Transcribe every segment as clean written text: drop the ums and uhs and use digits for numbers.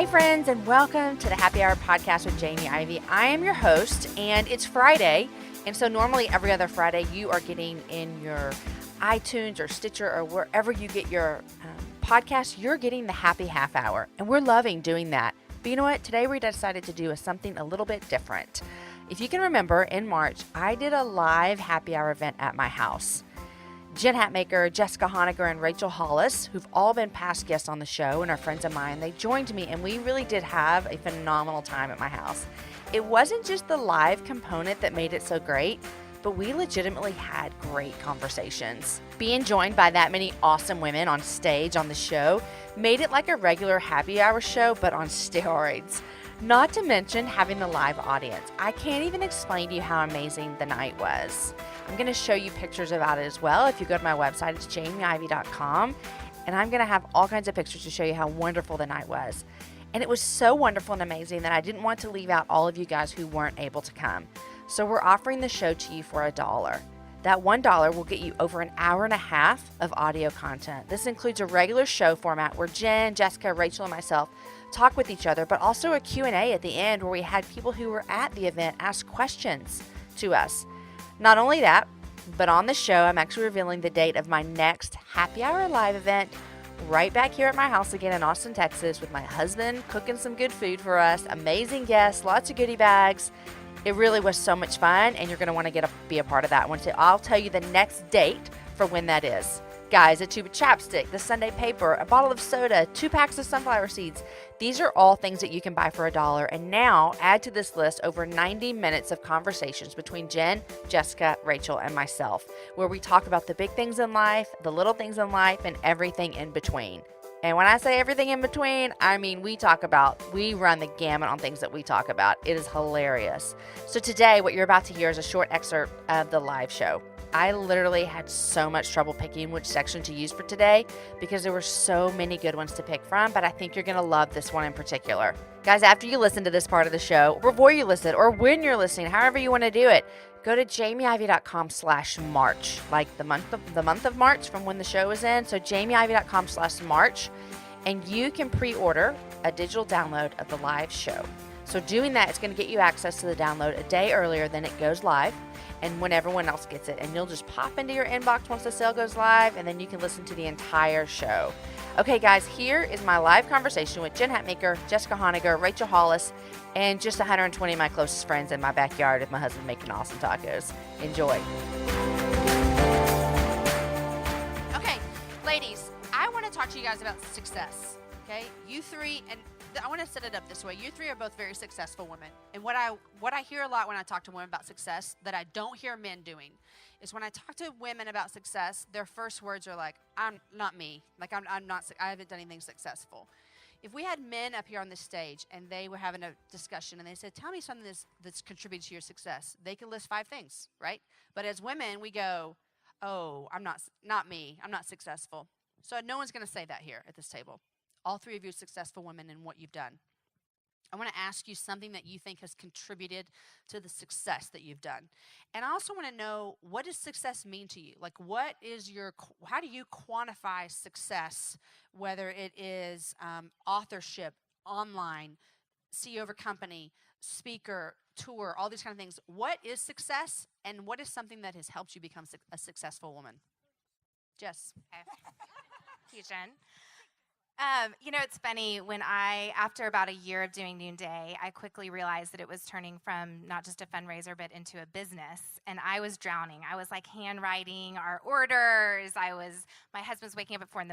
friends, and welcome to the Happy Hour podcast with Jamie Ivey. I am your host, and it's Friday, and so normally every other Friday you are getting in your iTunes or Stitcher or wherever you get your podcast, you're getting the Happy Half Hour, and we're loving doing that. But you know what? Today we decided to do something a little bit different. If you can remember, in March, I did a live happy hour event at my house. Jen Hatmaker, Jessica Honegger, and Rachel Hollis, who've all been past guests on the show and are friends of mine, they joined me, and we really did have a phenomenal time at my house. It wasn't just the live component that made it so great, but we legitimately had great conversations. Being joined by that many awesome women on stage on the show made it like a regular happy hour show, but on steroids. Not to mention having the live audience. I can't even explain to you how amazing the night was. I'm going to show you pictures about it as well. If you go to my website, it's jamieivey.com, and I'm going to have all kinds of pictures to show you how wonderful the night was. And it was so wonderful and amazing that I didn't want to leave out all of you guys who weren't able to come. So we're offering the show to you for $1. That $1 will get you over an hour and a half of audio content. This includes a regular show format where Jen, Jessica, Rachel, and myself talk with each other, but also a Q&A at the end where we had people who were at the event ask questions to us. Not only that, but on the show, I'm actually revealing the date of my next Happy Hour Live event right back here at my house again in Austin, Texas, with my husband cooking some good food for us, amazing guests, lots of goodie bags. It really was so much fun, and you're going to want to be a part of that one too. I'll tell you the next date for when that is. Guys, a tube of chapstick, the Sunday paper, a bottle of soda, 2 packs of sunflower seeds. These are all things that you can buy for $1. And now add to this list over 90 minutes of conversations between Jen, Jessica, Rachel, and myself, where we talk about the big things in life, the little things in life, and everything in between. And when I say everything in between, I mean we run the gamut on things that we talk about. It is hilarious. So today, what you're about to hear is a short excerpt of the live show. I literally had so much trouble picking which section to use for today because there were so many good ones to pick from, but I think you're going to love this one in particular. Guys, after you listen to this part of the show, or before you listen, or when you're listening, however you want to do it, go to jamieivey.com/March, like the month of March from when the show is in. So jamieivey.com/March, and you can pre-order a digital download of the live show. So doing that, it's going to get you access to the download a day earlier than it goes live and when everyone else gets it. And you'll just pop into your inbox once the sale goes live, and then you can listen to the entire show. Okay, guys, here is my live conversation with Jen Hatmaker, Jessica Honegger, Rachel Hollis, and just 120 of my closest friends in my backyard with my husband making awesome tacos. Enjoy. Okay, ladies, I want to talk to you guys about success. Okay, you three, and I want to set it up this way. You three are both very successful women. And what I hear a lot when I talk to women about success that I don't hear men doing is when I talk to women about success, their first words are like, I'm not me. Like, I haven't done anything successful. If we had men up here on this stage and they were having a discussion and they said, tell me something that's contributed to your success, they could list 5 things, right? But as women, we go, oh, I'm not me. I'm not successful. So no one's going to say that here at this table. All 3 of you are successful women in what you've done. I want to ask you something that you think has contributed to the success that you've done. And I also want to know, what does success mean to you? Like, how do you quantify success, whether it is authorship, online, CEO of a company, speaker, tour, all these kind of things. What is success, and what is something that has helped you become a successful woman? Jess. Okay. Thank you, Jen. It's funny, after about a year of doing Noonday, I quickly realized that it was turning from not just a fundraiser, but into a business. And I was drowning. I was like handwriting our orders. My husband's waking up at 4 in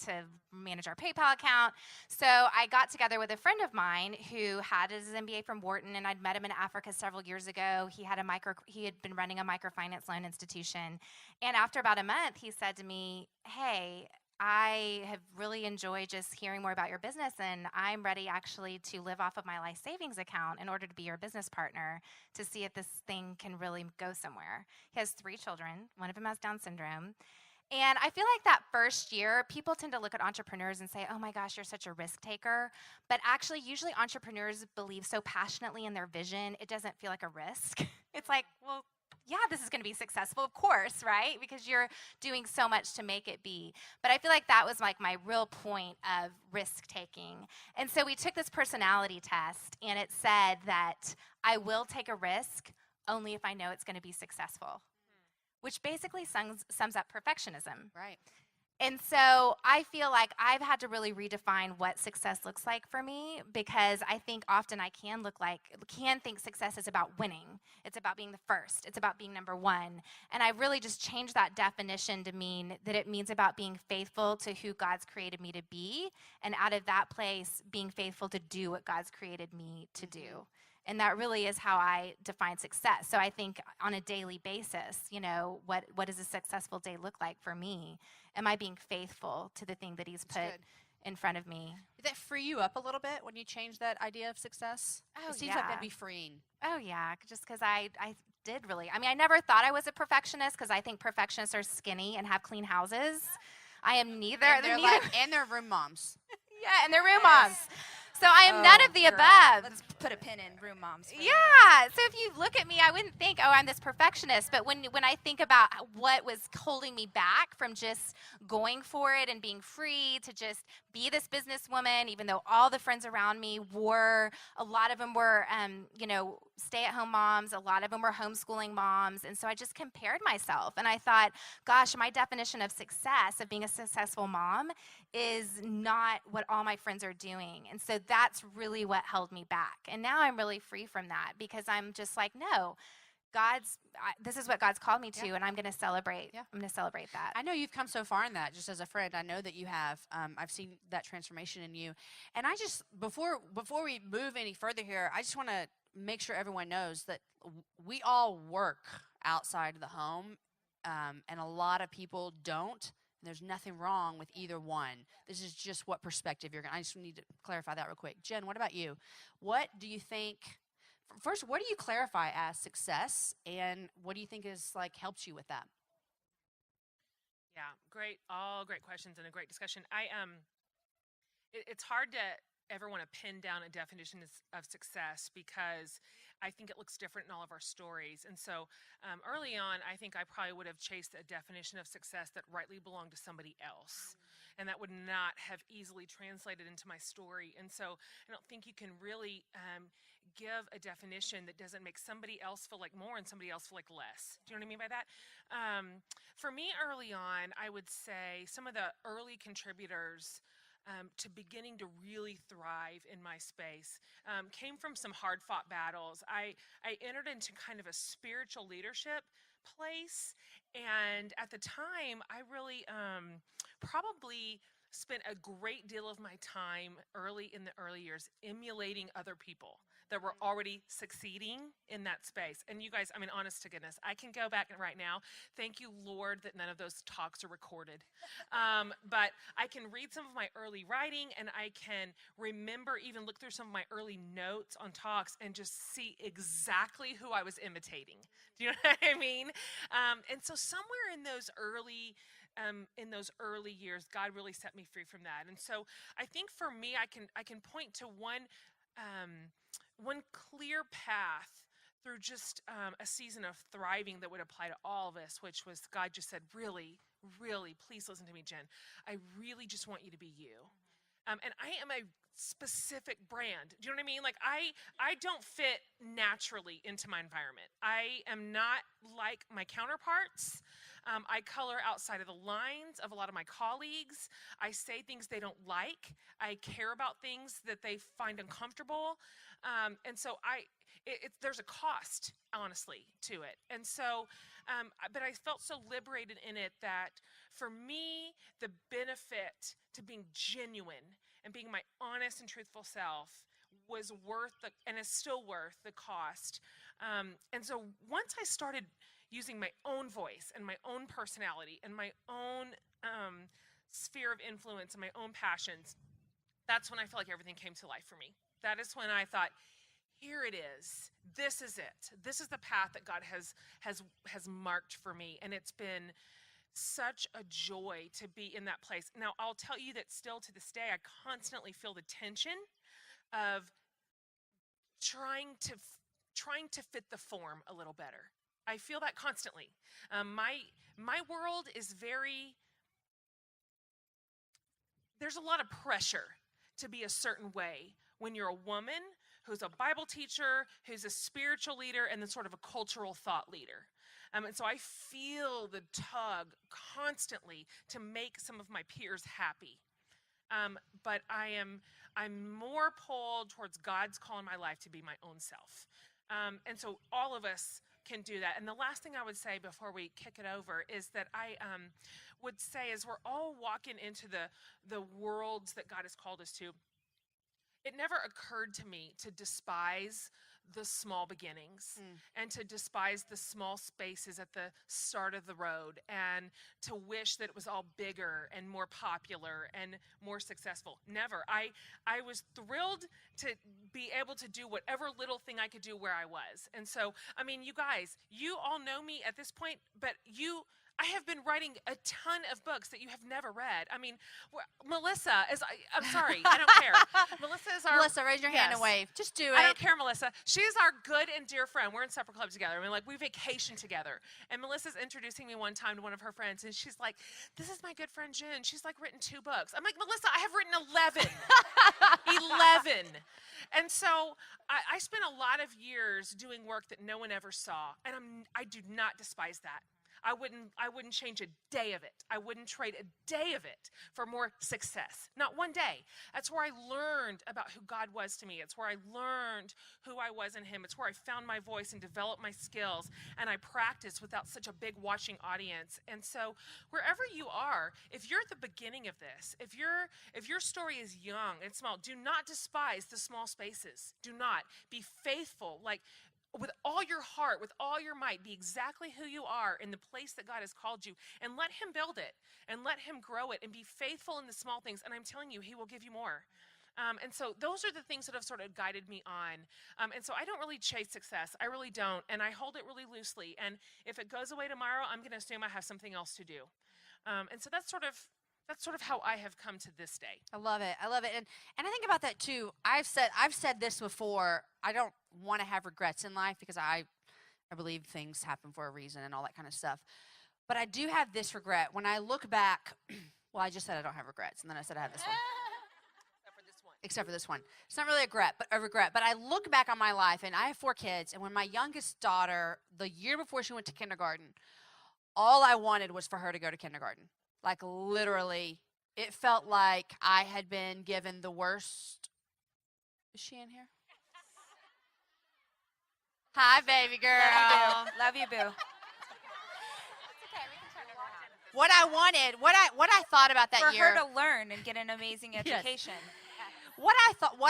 to manage our PayPal account. So I got together with a friend of mine who had his MBA from Wharton, and I'd met him in Africa several years ago. He had been running a microfinance loan institution. And after about a month, he said to me, hey, I have really enjoyed just hearing more about your business, and I'm ready actually to live off of my life savings account in order to be your business partner to see if this thing can really go somewhere. He has 3 children. One of them has Down syndrome. And I feel like that first year, people tend to look at entrepreneurs and say, oh my gosh, you're such a risk taker. But actually, usually entrepreneurs believe so passionately in their vision, it doesn't feel like a risk. It's like, well, yeah, this is going to be successful, of course, right? Because you're doing so much to make it be. But I feel like that was like my real point of risk taking. And so we took this personality test, and it said that I will take a risk only if I know it's going to be successful, which basically sums up perfectionism. Right. And so I feel like I've had to really redefine what success looks like for me, because I think often I can think success is about winning. It's about being the first. It's about being number one. And I really just changed that definition to mean that it means about being faithful to who God's created me to be, and out of that place, being faithful to do what God's created me to do. And that really is how I define success. So I think on a daily basis, what does a successful day look like for me? Am I being faithful to the thing that he's put in front of me? Did that free you up a little bit when you changed that idea of success? Oh, it seems like that'd be freeing. Oh, yeah, just because I did really. I mean, I never thought I was a perfectionist, because I think perfectionists are skinny and have clean houses. I am neither. And they're room moms. Yeah, and they're room moms. So I am none of the above. Let's put a pin in room moms. Yeah. So if you look at me, I wouldn't think, I'm this perfectionist. But when I think about what was holding me back from just going for it and being free to just be this businesswoman, even though all the friends around me a lot of them were, stay-at-home moms. A lot of them were homeschooling moms. And so I just compared myself. And I thought, gosh, my definition of success, of being a successful mom, is not what all my friends are doing. And so that's really what held me back. And now I'm really free from that, because I'm just like, no, this is what God's called me to, and I'm going to celebrate. Yeah. I'm going to celebrate that. I know you've come so far in that, just as a friend. I know that you have. I've seen that transformation in you. And I just, before we move any further here, I just want to make sure everyone knows that we all work outside of the home, and a lot of people don't. And there's nothing wrong with either one. This is just what perspective you're going to. I just need to clarify that real quick. Jen, what about you? What do you think, first, what do you clarify as success, and what do you think is helps you with that? Yeah, all great questions and a great discussion. It's hard to ever want to pin down a definition of success, because I think it looks different in all of our stories. And so early on, I think I probably would have chased a definition of success that rightly belonged to somebody else. And that would not have easily translated into my story. And so I don't think you can really give a definition that doesn't make somebody else feel like more and somebody else feel like less. Do you know what I mean by that? For me, early on, I would say some of the early contributors to beginning to really thrive in my space came from some hard-fought battles. I entered into kind of a spiritual leadership place, and at the time, I really probably spent a great deal of my time in the early years emulating other people that were already succeeding in that space. And you guys, I mean, honest to goodness, I can go back right now. Thank you, Lord, that none of those talks are recorded. But I can read some of my early writing, and I can even look through some of my early notes on talks and just see exactly who I was imitating. Do you know what I mean? And so somewhere in those early years, God really set me free from that. And so I think for me, I can point to one clear path through just a season of thriving that would apply to all of us, which was God just said, really, really, please listen to me, Jen. I really just want you to be you. And I am a specific brand. Do you know what I mean? I don't fit naturally into my environment. I am not like my counterparts. I color outside of the lines of a lot of my colleagues. I say things they don't like. I care about things that they find uncomfortable. And so there's a cost, honestly, to it. And so, but I felt so liberated in it that for me, the benefit to being genuine and being my honest and truthful self was and is still worth the cost. And so once I started using my own voice and my own personality and my own sphere of influence and my own passions, that's when I felt like everything came to life for me. That is when I thought, here it is. This is it. This is the path that God has marked for me. And it's been such a joy to be in that place. Now, I'll tell you that still to this day, I constantly feel the tension of trying to fit the form a little better. I feel that constantly. My world is there's a lot of pressure to be a certain way when you're a woman who's a Bible teacher, who's a spiritual leader, and then sort of a cultural thought leader. And so I feel the tug constantly to make some of my peers happy. But I'm more pulled towards God's call in my life to be my own self. And so all of us can do that. And the last thing I would say before we kick it over is that I would say as we're all walking into the worlds that God has called us to, it never occurred to me to despise the small beginnings and to despise the small spaces at the start of the road and to wish that it was all bigger and more popular and more successful. Never. I was thrilled to be able to do whatever little thing I could do where I was. And so, I mean, you guys, you all know me at this point, but I have been writing a ton of books that you have never read. I mean, Melissa I'm sorry, I don't care. Melissa, raise your hand and wave. Just do it. I don't care, Melissa. She's our good and dear friend. We're in supper club together. I mean, like, we vacation together. And Melissa's introducing me one time to one of her friends, and she's like, this is my good friend Jen. She's, like, written 2 books. I'm like, Melissa, I have written 11. 11. And so I spent a lot of years doing work that no one ever saw, and I do not despise that. I wouldn't change a day of it. I wouldn't trade a day of it for more success. Not one day. That's where I learned about who God was to me. It's where I learned who I was in him. It's where I found my voice and developed my skills, and I practiced without such a big watching audience. And so wherever you are, if you're at the beginning of this, if your story is young and small, do not despise the small spaces. Do not. Be faithful. Like, with all your heart, with all your might, be exactly who you are in the place that God has called you, and let him build it and let him grow it and be faithful in the small things. And I'm telling you, he will give you more. And so those are the things that have sort of guided me on. And so I don't really chase success. I really don't. And I hold it really loosely. And if it goes away tomorrow, I'm going to assume I have something else to do. And so that's sort of how I have come to this day. I love it. And I think about that too. I've said this before. I don't want to have regrets in life because I believe things happen for a reason and all that kind of stuff. But I do have this regret. When I look back, well, I just said I don't have regrets, and then I said I have this one. Except for this one. It's not really a regret. But I look back on my life, and I have 4 kids, and when my youngest daughter, the year before she went to kindergarten, all I wanted was for her to go to kindergarten. Like, literally, it felt like I had been given the worst. Is she in here? Hi, baby girl. Love you, boo. What I wanted, what I thought about that year. For her to learn and get an amazing education. What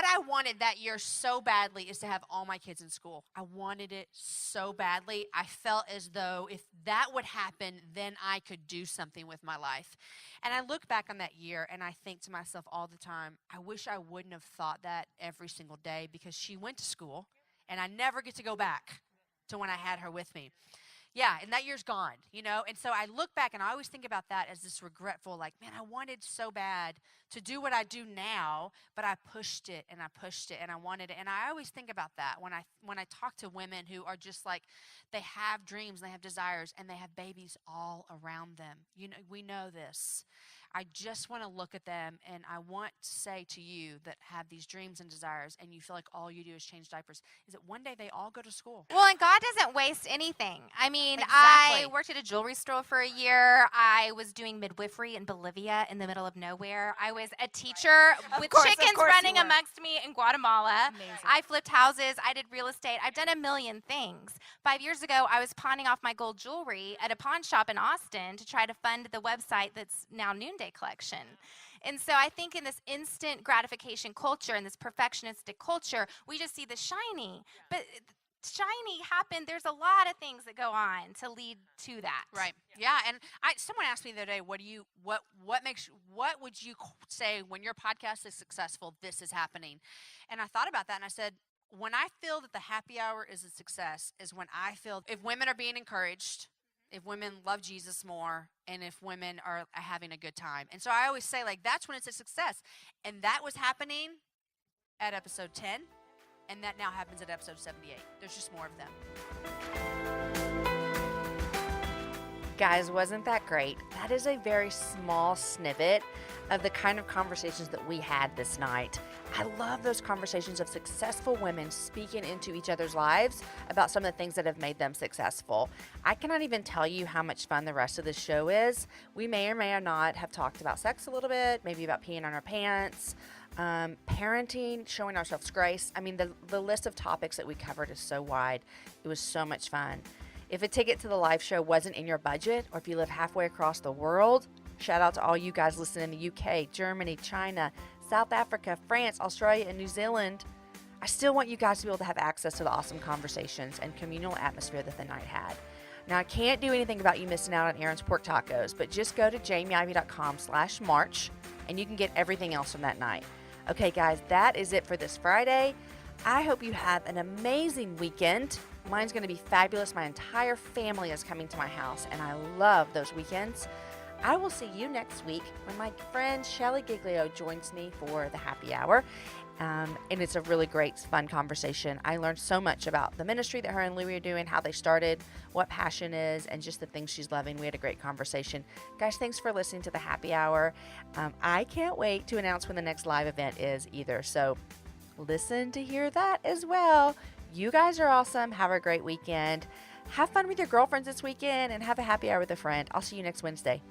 I wanted that year so badly is to have all my kids in school. I wanted it so badly. I felt as though if that would happen, then I could do something with my life. And I look back on that year and I think to myself all the time, I wish I wouldn't have thought that every single day, because she went to school and I never get to go back to when I had her with me. Yeah, and that year's gone, you know? And so I look back and I always think about that as this regretful, like, man, I wanted so bad to do what I do now, but I pushed it and I wanted it. And I always think about that when I talk to women who are just like, they have dreams, they have desires, and they have babies all around them. You know, we know this. I just want to look at them, and I want to say to you that have these dreams and desires, and you feel like all you do is change diapers, is that one day they all go to school. Well, and God doesn't waste anything. I mean, Exactly. I worked at a jewelry store for a year. I was doing midwifery in Bolivia in the middle of nowhere. I was a teacher with chickens running amongst me in Guatemala. Amazing. I flipped houses. I did real estate. I've done a million things. 5 years ago, I was pawning off my gold jewelry at a pawn shop in Austin to try to fund the website that's now Noonday Collection. And so I think in this instant gratification culture and this perfectionistic culture, we just see the shiny. But shiny happened. There's a lot of things that go on to lead to that. Right. Yeah. And someone asked me the other day, what would you say when your podcast is successful, this is happening? And I thought about that and I said, when I feel that the happy hour is a success is when I feel if women are being encouraged, if women love Jesus more, and if women are having a good time. And so I always say, like, that's when it's a success. And that was happening at episode 10, and that now happens at episode 78. There's just more of them. Guys, wasn't that great? That is a very small snippet of the kind of conversations that we had this night. I love those conversations of successful women speaking into each other's lives about some of the things that have made them successful. I cannot even tell you how much fun the rest of this show is. We may or may not have talked about sex a little bit, maybe about peeing on our pants, parenting, showing ourselves grace. I mean, the list of topics that we covered is so wide. It was so much fun. If a ticket to the live show wasn't in your budget, or if you live halfway across the world, shout out to all you guys listening in the UK, Germany, China, South Africa, France, Australia, and New Zealand. I still want you guys to be able to have access to the awesome conversations and communal atmosphere that the night had. Now, I can't do anything about you missing out on Aaron's pork tacos, but just go to jamieivey.com/March and you can get everything else from that night. Okay, guys, that is it for this Friday. I hope you have an amazing weekend. Mine's going to be fabulous. My entire family is coming to my house, and I love those weekends. I will see you next week when my friend Shelly Giglio joins me for the happy hour. And it's a really great, fun conversation. I learned so much about the ministry that her and Louie are doing, how they started, what passion is, and just the things she's loving. We had a great conversation. Guys, thanks for listening to the happy hour. I can't wait to announce when the next live event is either. So listen to hear that as well. You guys are awesome. Have a great weekend. Have fun with your girlfriends this weekend and have a happy hour with a friend. I'll see you next Wednesday.